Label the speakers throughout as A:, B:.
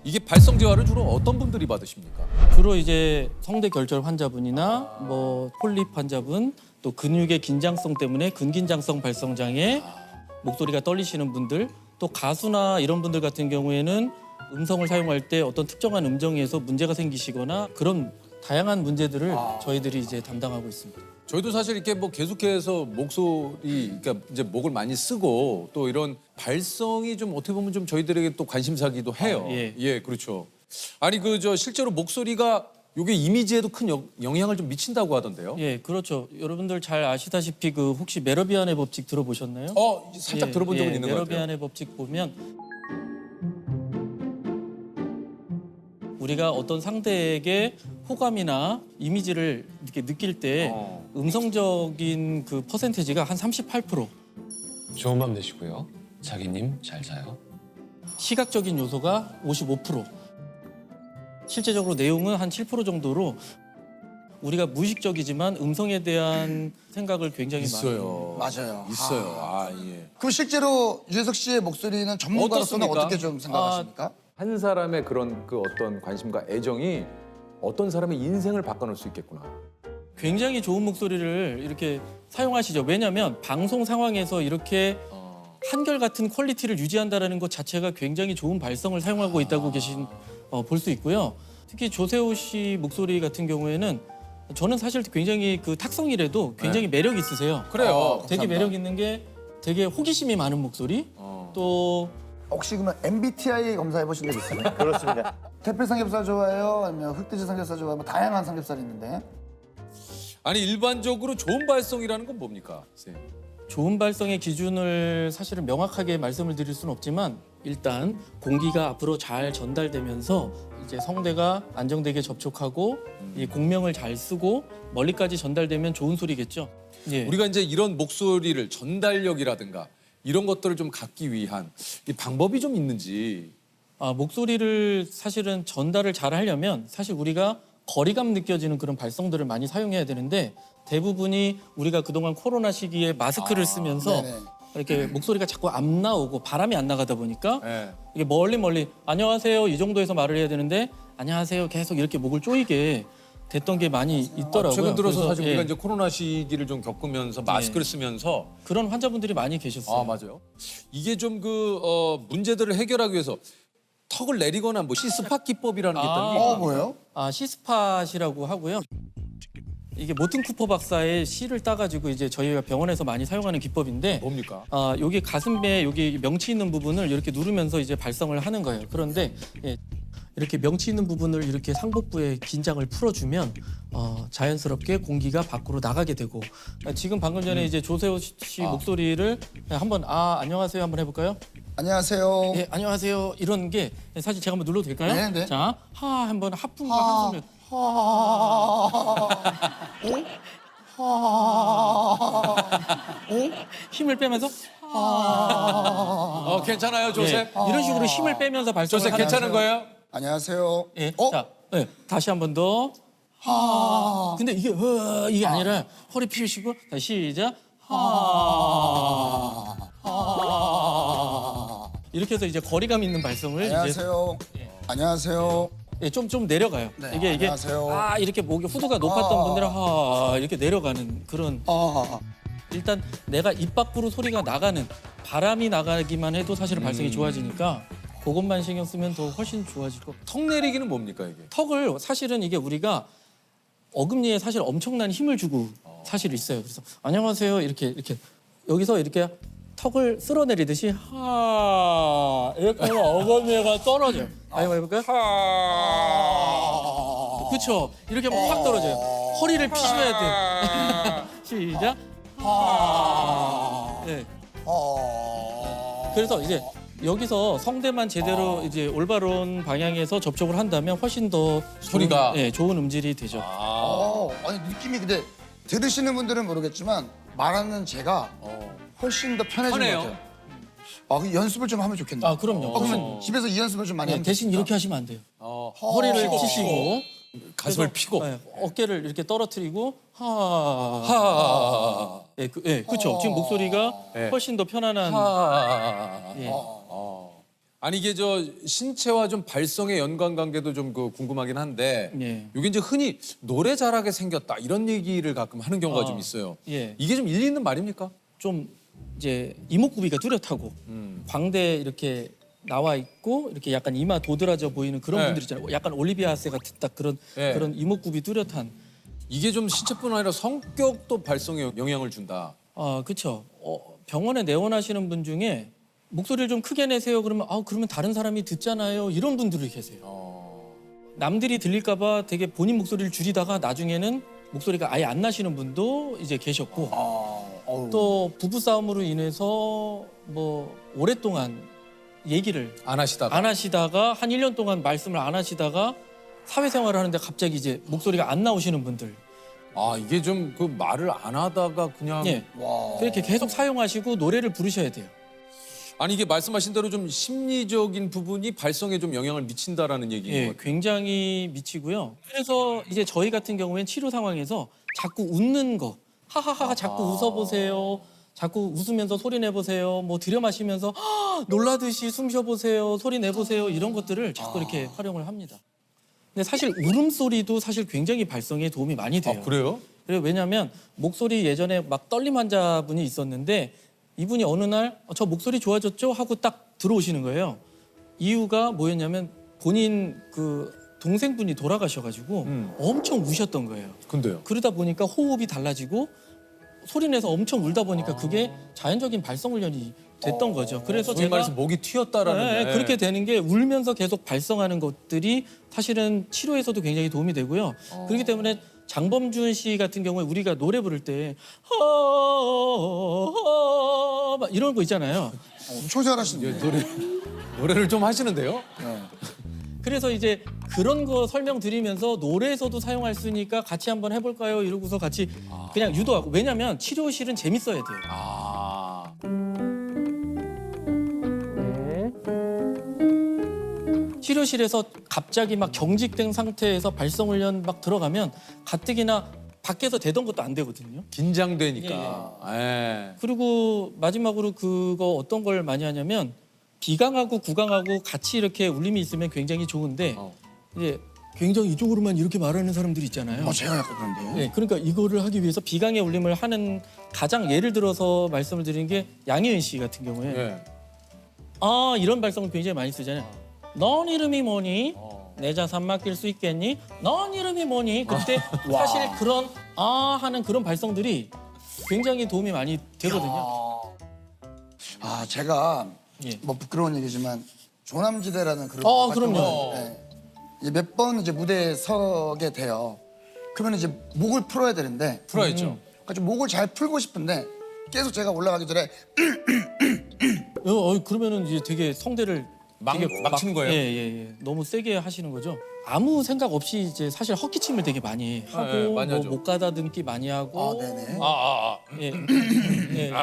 A: 이게 발성 재활을 주로 어떤 분들이 받으십니까?
B: 주로 이제 성대 결절 환자분이나 뭐 폴립 환자분, 또 근육의 긴장성 때문에 근긴장성 발성 장애, 목소리가 떨리시는 분들, 또 가수나 이런 분들 같은 경우에는 음성을 사용할 때 어떤 특정한 음정에서 문제가 생기시거나 그런 다양한 문제들을 저희들이 이제 담당하고 있습니다.
A: 저희도 사실 이렇게 뭐 계속해서 목소리, 그러니까 이제 목을 많이 쓰고 또 이런 발성이 좀 어떻게 보면 좀 저희들에게 또 관심사기도 해요.
B: 예.
A: 그렇죠. 아니 그 저 실제로 목소리가 요게 이미지에도 큰 영향을 좀 미친다고 하던데요.
B: 예, 그렇죠. 여러분들 잘 아시다시피 그 혹시 메러비안의 법칙 들어보셨나요?
A: 살짝 들어본 적은 있는 것 같아요.
B: 메러비안의 법칙 보면 우리가 어떤 상대에게 호감이나 이미지를 이렇게 느낄 때 음성적인 그 퍼센테이지가 한 38%,
C: 좋은 밤 되시고요. 자기님 잘 자요.
B: 시각적인 요소가 55%, 실제적으로 내용은 한 7% 정도로 우리가 무의식적이지만 음성에 대한 생각을 굉장히
A: 있어요.
D: 맞아요.
A: 있어요. 예.
D: 그럼 실제로 유재석 씨의 목소리는 전문가로서는
A: 어떻습니까?
D: 어떻게 좀 생각하십니까?
E: 한 사람의 그런 그 어떤 관심과 애정이 어떤 사람의 인생을 바꿔놓을 수 있겠구나.
B: 굉장히 좋은 목소리를 이렇게 사용하시죠. 왜냐하면 방송 상황에서 이렇게 한결같은 퀄리티를 유지한다는 것 자체가 굉장히 좋은 발성을 사용하고 있다고 볼 수 있고요. 특히 조세호 씨 목소리 같은 경우에는 저는 사실 굉장히 그 탁성이라도 굉장히 매력 있으세요.
A: 그래요.
B: 되게 매력 있는 게 되게 호기심이 많은 목소리. 또
D: 혹시 그러면 MBTI 검사해 보신 적 있어요?
F: 그렇습니다.
D: 태필 삼겹살 좋아해요? 아니면 흑돼지 삼겹살 좋아해요? 뭐 다양한 삼겹살이 있는데
A: 아니 일반적으로 좋은 발성이라는 건 뭡니까, 선생님?
B: 좋은 발성의 기준을 사실은 명확하게 말씀을 드릴 수는 없지만 일단 공기가 앞으로 잘 전달되면서 이제 성대가 안정되게 접촉하고 이 공명을 잘 쓰고 멀리까지 전달되면 좋은 소리겠죠. 예.
A: 우리가 이제 이런 목소리를 전달력이라든가 이런 것들을 좀 갖기 위한 이 방법이 좀 있는지.
B: 목소리를 사실은 전달을 잘 하려면 사실 우리가 거리감 느껴지는 그런 발성들을 많이 사용해야 되는데 대부분이 우리가 그동안 코로나 시기에 마스크를 쓰면서
D: 네네.
B: 이렇게 목소리가 자꾸 안 나오고 바람이 안 나가다 보니까
A: 예.
B: 이게 멀리 안녕하세요 이 정도에서 말을 해야 되는데 안녕하세요 계속 이렇게 목을 조이게 됐던 게 많이 있더라고요.
A: 최근 들어서
B: 그래서,
A: 사실
B: 예,
A: 우리가 이제 코로나 시기를 좀 겪으면서 마스크를 쓰면서
B: 그런 환자분들이 많이 계셨어요.
A: 맞아요. 이게 좀 문제들을 해결하기 위해서 턱을 내리거나 뭐 시스팟 기법이라는 게 있다는 게
D: 뭐예요?
B: 시스팟이라고 하고요. 이게 모튼 쿠퍼 박사의 시를 따가지고 이제 저희가 병원에서 많이 사용하는 기법인데
A: 뭡니까?
B: 여기 가슴에 여기 명치 있는 부분을 이렇게 누르면서 이제 발성을 하는 거예요. 그런데 이렇게 명치 있는 부분을 이렇게 상복부의 긴장을 풀어주면 자연스럽게 공기가 밖으로 나가게 되고 지금 방금 전에 이제 조세호 씨 목소리를 한번 안녕하세요 한번 해볼까요?
D: 안녕하세요.
B: 예, 안녕하세요. 이런 게 사실 제가 한번 눌러도 될까요?
D: 네.
B: 자, 한번 하품과 한숨을 힘을 빼면서
A: 괜찮아요, 조셉?
B: 이런 식으로 힘을 빼면서 발성을
A: 조셉
B: 하는
A: 괜찮은 거예요?
D: 안녕하세요.
B: 예. 자, 다시 한 번 더. 근데 이게 이게 아니라 허리 펴시고 다시 시작. 이렇게 해서 이제 거리감 있는 발성을
D: 안녕하세요. 안녕하세요.
B: 좀 내려가요.
D: 네,
B: 이게
D: 안녕하세요.
B: 이렇게 목이 후두가 높았던 분들은 이렇게 내려가는 그런. 일단 내가 입 밖으로 소리가 나가는 바람이 나가기만 해도 사실은 발성이 좋아지니까 그것만 신경 쓰면 더 훨씬 좋아질 것.
A: 턱 내리기는 뭡니까 이게?
B: 턱을 사실은 이게 우리가 어금니에 사실 엄청난 힘을 주고 사실 있어요. 그래서 안녕하세요 이렇게 여기서 이렇게 턱을 쓸어내리듯이 이렇게 하면 어금니가 떨어져요. 한번 해볼까요? 그렇죠. 이렇게 하면 확 떨어져요. 허리를 피셔야 돼요. 시작. 네. 그래서 이제 여기서 성대만 제대로 이제 올바른 방향에서 접촉을 한다면 훨씬 더
A: 소리가
B: 좋은 음질이 되죠.
D: 아니 느낌이 근데 들으시는 분들은 모르겠지만 말하는 제가 훨씬 더 편해진 것
A: 편해요.
D: 같아요. 그 연습을 좀 하면 좋겠네요.
B: 그럼요.
D: 그러면 집에서 이 연습을 좀 많이 하면
B: 대신 이렇게 하시면 안 돼요. 허리를 피시고
A: 가슴을
B: 그래서,
A: 피고
B: 어깨를 이렇게 떨어뜨리고 그렇죠. 지금 목소리가 훨씬 더 편안한. 예.
A: 아니 이게 저 신체와 좀 발성의 연관관계도 좀 그 궁금하긴 한데
B: 예.
A: 이게 이제 흔히 노래 잘하게 생겼다 이런 얘기를 가끔 하는 경우가 좀 있어요.
B: 예.
A: 이게 좀 일리 있는 말입니까?
B: 좀 이제 이목구비가 뚜렷하고 광대 이렇게 나와 있고 이렇게 약간 이마 도드라져 보이는 그런
A: 네.
B: 분들 있잖아요. 약간 올리비아 하세 같은 딱 그런
A: 네.
B: 그런 이목구비 뚜렷한.
A: 이게 좀 신체뿐 아니라 성격도 발성에 영향을 준다.
B: 아, 그렇죠. 병원에 내원하시는 분 중에 목소리를 좀 크게 내세요. 그러면 그러면 다른 사람이 듣잖아요. 이런 분들이 계세요. 남들이 들릴까봐 되게 본인 목소리를 줄이다가 나중에는 목소리가 아예 안 나시는 분도 이제 계셨고 또 부부 싸움으로 인해서 뭐 오랫동안 얘기를
A: 안 하시다가.
B: 안 하시다가 한 1년 동안 말씀을 안 하시다가 사회생활을 하는데 갑자기 이제 목소리가 안 나오시는 분들.
A: 아 이게 좀 그 말을 안 하다가 그냥
B: 예. 그렇게 계속 사용하시고 노래를 부르셔야 돼요.
A: 아니 이게 말씀하신 대로 좀 심리적인 부분이 발성에 좀 영향을 미친다라는 얘기인 것
B: 예,
A: 같아요.
B: 굉장히 미치고요. 그래서 이제 저희 같은 경우엔 치료 상황에서 자꾸 웃는 거, 하하하 자꾸 웃어보세요. 자꾸 웃으면서 소리 내보세요. 뭐 들여마시면서 놀라듯이 숨 쉬어보세요. 소리 내보세요. 이런 것들을 자꾸 이렇게 활용을 합니다. 근데 사실 울음소리도 사실 굉장히 발성에 도움이 많이 돼요.
A: 아 그래요?
B: 그래요. 왜냐하면 목소리 예전에 막 떨림 환자분이 있었는데 이분이 어느 날 저 목소리 좋아졌죠? 하고 딱 들어오시는 거예요. 이유가 뭐였냐면 본인 그 동생분이 돌아가셔가지고 엄청 우셨던 거예요.
A: 근데요.
B: 그러다 보니까 호흡이 달라지고 소리 내서 엄청 울다 보니까 그게 자연적인 발성 훈련이 됐던 거죠. 그래서
A: 소위
B: 제가
A: 말해서 목이 튀었다라는.
B: 네,
A: 네.
B: 그렇게 되는 게 울면서 계속 발성하는 것들이 사실은 치료에서도 굉장히 도움이 되고요. 그렇기 때문에 장범준 씨 같은 경우에 우리가 노래 부를 때 막 이런 거 있잖아요.
D: 엄청 잘하시는데.
A: 노래를 좀 하시는데요?
B: 그래서 이제 그런 거 설명드리면서 노래에서도 사용할 수 있으니까 같이 한번 해볼까요? 이러고서 같이 그냥 유도하고. 왜냐면 치료실은 재밌어야 돼요.
A: 아.
B: 치료실에서 갑자기 막 경직된 상태에서 발성 훈련 막 들어가면 가뜩이나 밖에서 되던 것도 안 되거든요.
A: 긴장되니까. 예.
B: 그리고 마지막으로 그거 어떤 걸 많이 하냐면 비강하고 구강하고 같이 이렇게 울림이 있으면 굉장히 좋은데 이제 굉장히 이쪽으로만 이렇게 말하는 사람들이 있잖아요.
D: 제가 약간 그런데요.
B: 네, 그러니까 이거를 하기 위해서 비강의 울림을 하는 가장 예를 들어서 말씀을 드리는 게 양희은 씨 같은 경우에
A: 예.
B: 이런 발성을 굉장히 많이 쓰잖아요. 넌 이름이 뭐니? 내 자산 맡길 수 있겠니? 넌 이름이 뭐니? 그때 사실 그런 하는 그런 발성들이 굉장히 도움이 많이 되거든요.
D: 제가
B: 예.
D: 뭐 부끄러운 얘기지만 조남지대라는 그룹
B: 그럼요.
D: 몇 번 이제 무대에 서게 돼요. 그러면 이제 목을 풀어야 되는데
A: 풀어야죠.
D: 그러니까 좀 목을 잘 풀고 싶은데 계속 제가 올라가기 전에
B: 그러면은 이제 되게 성대를 되게
A: 막 치는 거예요?
B: 예. 너무 세게 하시는 거죠. 아무 생각 없이 이제 사실 헛기침을 되게 많이 하고
A: 많이 하죠.
B: 목 가다듬기 많이 하고
D: 네네.
B: 예. 예.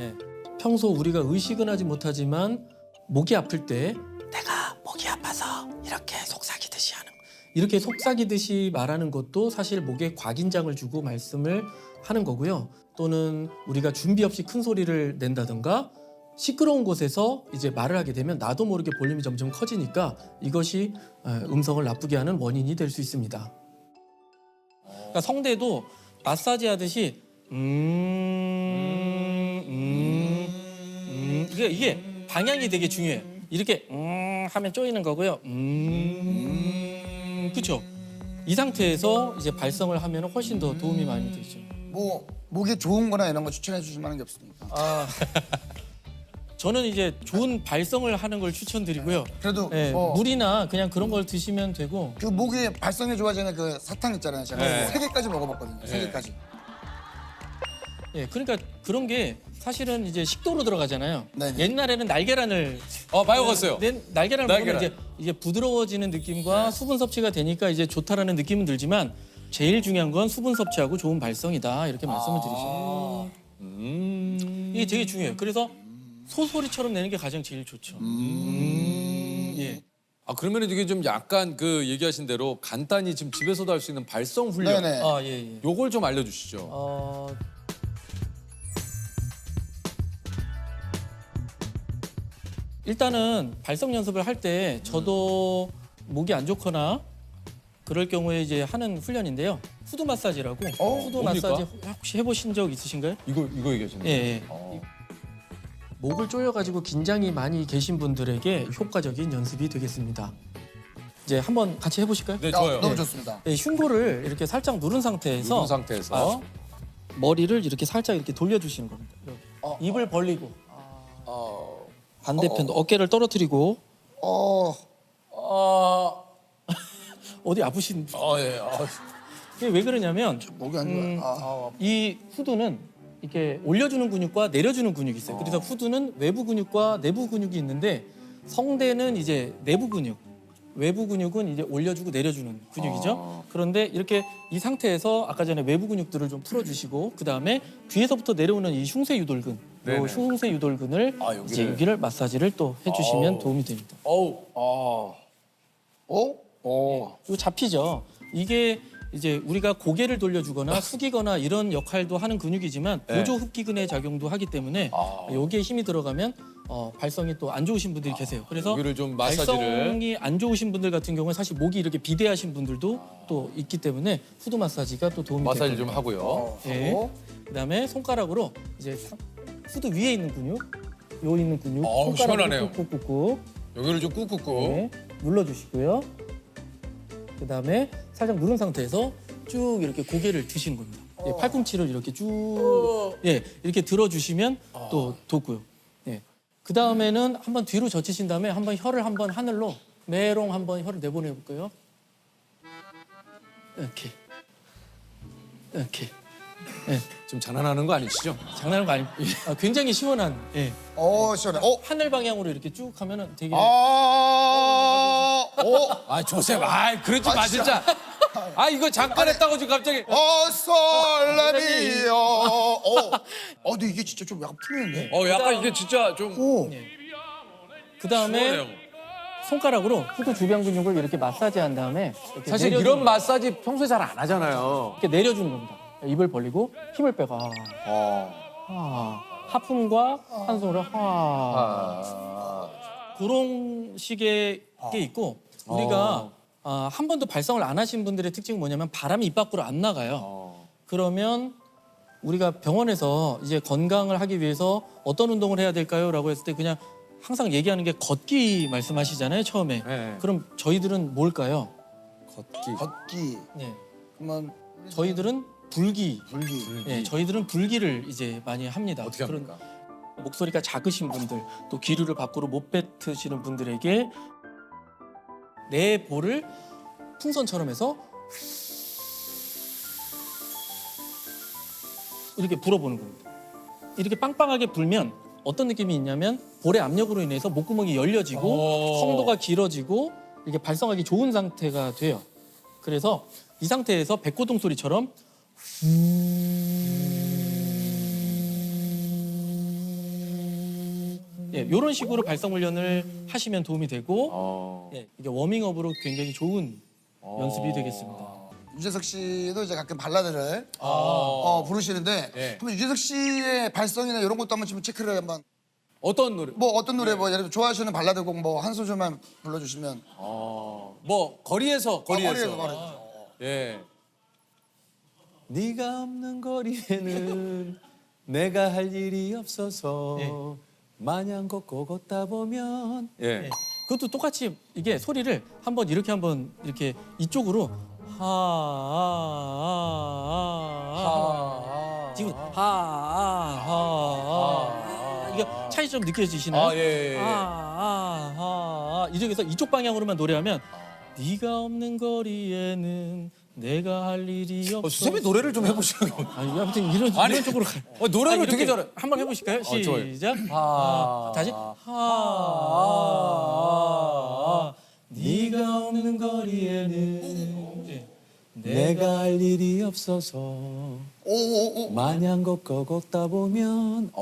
B: 예. 평소 우리가 의식은 하지 못하지만 목이 아플 때 내가 목이 아파서 이렇게 속삭이듯이 하는 거. 이렇게 속삭이듯이 말하는 것도 사실 목에 곽인장을 주고 말씀을 하는 거고요. 또는 우리가 준비 없이 큰 소리를 낸다든가 시끄러운 곳에서 이제 말을 하게 되면 나도 모르게 볼륨이 점점 커지니까 이것이 음성을 나쁘게 하는 원인이 될 수 있습니다. 그러니까 성대도 마사지 하듯이 이게 방향이 되게 중요해요. 이렇게 하면 쪼이는 거고요. 그렇죠. 이 상태에서 이제 발성을 하면 훨씬 더 도움이 많이 되죠.
D: 뭐 목이 좋은 거나 이런 거 추천해 주실 만한 게 없습니까?
B: 저는 이제 좋은 발성을 하는 걸 추천드리고요.
D: 그래도
B: 예,
D: 뭐
B: 물이나 그냥 그런 걸 드시면 되고.
D: 그 목이 발성이 좋아지는 그 사탕 있잖아요. 제가
A: 네.
D: 3개까지 먹어봤거든요. 3개까지.
B: 예, 그러니까 그런 게 사실은 이제 식도로 들어가잖아요.
D: 네네.
B: 옛날에는 날계란을
A: 많이 먹었어요.
B: 날계란을 먹으면
A: 날계란.
B: 이제 부드러워지는 느낌과 수분 섭취가 되니까 이제 좋다라는 느낌은 들지만 제일 중요한 건 수분 섭취하고 좋은 발성이다 이렇게 말씀을 드리죠. 이게 되게 중요해요. 그래서 소소리처럼 내는 게 가장 제일 좋죠. 예.
A: 그러면 이게 좀 약간 그 얘기하신 대로 간단히 지금 집에서도 할 수 있는 발성 훈련.
D: 네네.
A: 예. 요걸 좀 알려주시죠.
B: 일단은 발성 연습을 할 때 저도 목이 안 좋거나 그럴 경우에 이제 하는 훈련인데요. 후드 마사지라고. 후드
A: 뭡니까?
B: 마사지 혹시 해보신 적 있으신가요?
A: 이거 얘기하시는
B: 예.
A: 거예요?
B: 예. 목을 조여가지고 긴장이 많이 계신 분들에게 효과적인 연습이 되겠습니다. 이제 한번 같이 해보실까요?
A: 네, 좋아요.
D: 너무 좋습니다.
B: 네, 흉골을 이렇게 살짝 누른 상태에서
A: 누른 상태에서
B: 머리를 이렇게 살짝 이렇게 돌려주시는 겁니다. 이렇게. 입을 벌리고 반대편도 어깨를 떨어뜨리고 어디 아프신?
A: 예.
B: 이게 왜 그러냐면
D: 목이 안 좋아.
B: 이 후두는 이렇게 올려주는 근육과 내려주는 근육이 있어요. 그래서 후두는 외부 근육과 내부 근육이 있는데 성대는 이제 내부 근육, 외부 근육은 이제 올려주고 내려주는 근육이죠. 그런데 이렇게 이 상태에서 아까 전에 외부 근육들을 좀 풀어주시고 그 다음에 뒤에서부터 내려오는 이 흉쇄 유돌근, 이
A: 네네.
B: 흉쇄 유돌근을
A: 여기를.
B: 이제 여기를 마사지를 또 해주시면 도움이 됩니다. 이거 잡히죠. 이게 이제 우리가 고개를 돌려주거나 숙이거나 이런 역할도 하는 근육이지만 보조 흡기근의 작용도 하기 때문에 여기에 힘이 들어가면 발성이 또 안 좋으신 분들이 계세요. 그래서
A: 여기를 좀 마사지를.
B: 발성이 안 좋으신 분들 같은 경우는 사실 목이 이렇게 비대하신 분들도 또 있기 때문에 후드 마사지가 또 도움이
A: 마사지
B: 됩니다.
A: 좀 하고요.
B: 예. 그다음에 손가락으로 이제 후드 위에 있는 근육, 요 있는 근육
A: 시원하네요.
B: 손가락으로 꾹꾹꾹
A: 여기를 좀 꾹꾹꾹.
B: 네, 눌러주시고요. 그다음에 살짝 누른 상태에서 쭉 이렇게 고개를 드시는 겁니다. 예, 팔꿈치를 이렇게 쭉 이렇게 들어주시면 또 돋고요. 예. 그 다음에는 한번 뒤로 젖히신 다음에 한번 혀를 한번 하늘로 메롱 한번 혀를 내보내 볼까요? 이렇게 예.
A: 지금 장난하는 거 아니시죠?
B: 장난하는 거 아니고 굉장히 시원한 예.
D: 시원해.
B: 하늘 방향으로 이렇게 쭉 하면은 되게
A: 조셉, 그러지 마 진짜. 이거 잠깐 했다고 지금 갑자기.
D: 솔라미요. 근데 이게 진짜 좀 약간 풀리는데?
A: 약간 이게 진짜 좀.
B: 그 다음에
A: 시원해요.
B: 손가락으로 후두 주변 근육을 이렇게 마사지한 다음에 이렇게
A: 사실
B: 내려주는
A: 이런 마사지 평소에 잘 안 하잖아요.
B: 이렇게 내려주는 겁니다. 입을 벌리고 힘을 빼고 하품과 한숨으로 그런 식의 게 있고 우리가 한 번도 발성을 안 하신 분들의 특징은 뭐냐면 바람이 입 밖으로 안 나가요. 그러면 우리가 병원에서 이제 건강을 하기 위해서 어떤 운동을 해야 될까요? 라고 했을 때 그냥 항상 얘기하는 게 걷기 말씀하시잖아요, 처음에.
A: 네.
B: 그럼 저희들은 뭘까요?
D: 걷기.
B: 네.
D: 그러면
B: 저희들은 불기.
D: 불기.
B: 네, 저희들은 불기를 이제 많이 합니다.
A: 어떻게 합니까?
B: 목소리가 작으신 분들, 또 기류를 밖으로 못 뱉으시는 분들에게 내 볼을 풍선처럼 해서 이렇게 불어보는 겁니다. 이렇게 빵빵하게 불면 어떤 느낌이 있냐면 볼의 압력으로 인해서 목구멍이 열려지고 성도가 길어지고 이렇게 발성하기 좋은 상태가 돼요. 그래서 이 상태에서 백고동 소리처럼 이런 식으로 발성 훈련을 하시면 도움이 되고 이게 워밍업으로 굉장히 좋은 연습이 되겠습니다.
D: 유재석 씨도 이제 가끔 발라드를 부르시는데
A: 네.
D: 그럼 유재석 씨의 발성이나 이런 것도 한번 좀 체크를 한번
A: 어떤 노래?
D: 뭐 어떤 노래 뭐 예를 들어 좋아하시는 발라드곡 뭐 한 소절만 불러주시면
A: 뭐 거리에서.
D: 거리에서.
A: 예. 네가 없는 거리에는 내가 할 일이 없어서 마냥 걷고 걷다 보면
B: 그것도 똑같이 이게 소리를 한번 이렇게 한번 이렇게 이쪽으로 지금 이게 차이 좀 느껴지시나요?
A: 예.
B: 이쪽에서 이쪽 방향으로만 노래하면 네가 없는 거리에는 내가 할 일이 없어.
A: 수세미 노래를 좀 해보시는 거.
B: 아무튼 이런 쪽으로 가.
A: 노래를
B: 이렇게
A: 되게 잘해.
B: 한번 해보실까요?
A: 좋아요.
B: 시작. 다시. 네가 없는 거리에는
A: 내가 할 일이 없어서 마냥 걷고 걷다 보면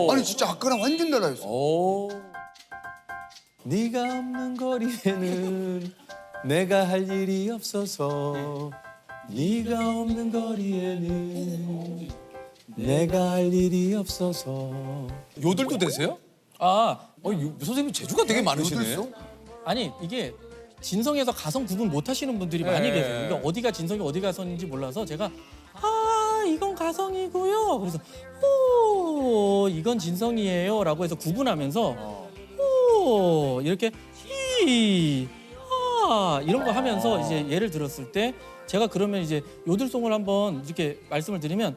D: 아니 진짜 아까랑 완전 달라졌어.
A: 네가 없는 거리에는 내가 할 일이 없어서 네가 없는 거리에는 내가 할 일이 없어서 요들도 되세요? 선생님 재주가 되게 많으시네.
D: 요들송?
B: 아니 이게 진성에서 가성 구분 못 하시는 분들이 많이 계세요. 그러니까 어디가 진성이 어디가 가성인지 몰라서 제가 이건 가성이고요. 그래서 이건 진성이에요라고 해서 구분하면서 이렇게 이런 거 하면서 이제 예를 들었을 때 제가 그러면 이제 요들송을 한번 이렇게 말씀을 드리면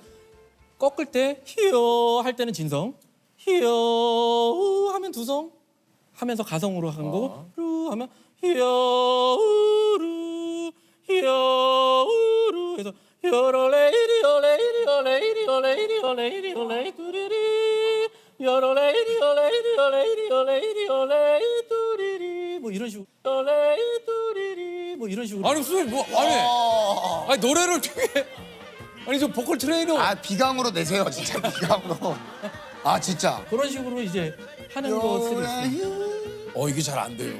B: 꺾을 때 히어 할 때는 진성, 히어 하면 두성 하면서 가성으로 한 거고 루 하면 히어우루 히어우루 해서 요로레이리오레이리오레이리오레이리오레이리오레이 뚜리리 요로레이리오레이리오레이리오레이리오레이 뚜리리 뭐 이런 식으로 요레이 뚜리리 뭐 이런 식으로
A: 아니 선생님 아니 노래를 되게 아니 저 보컬 트레이너
D: 비강으로 내세요 진짜 비강으로. 진짜.
B: 그런 식으로 이제 하는 거 쓰겠습니다.
A: 이게 잘 안 돼요.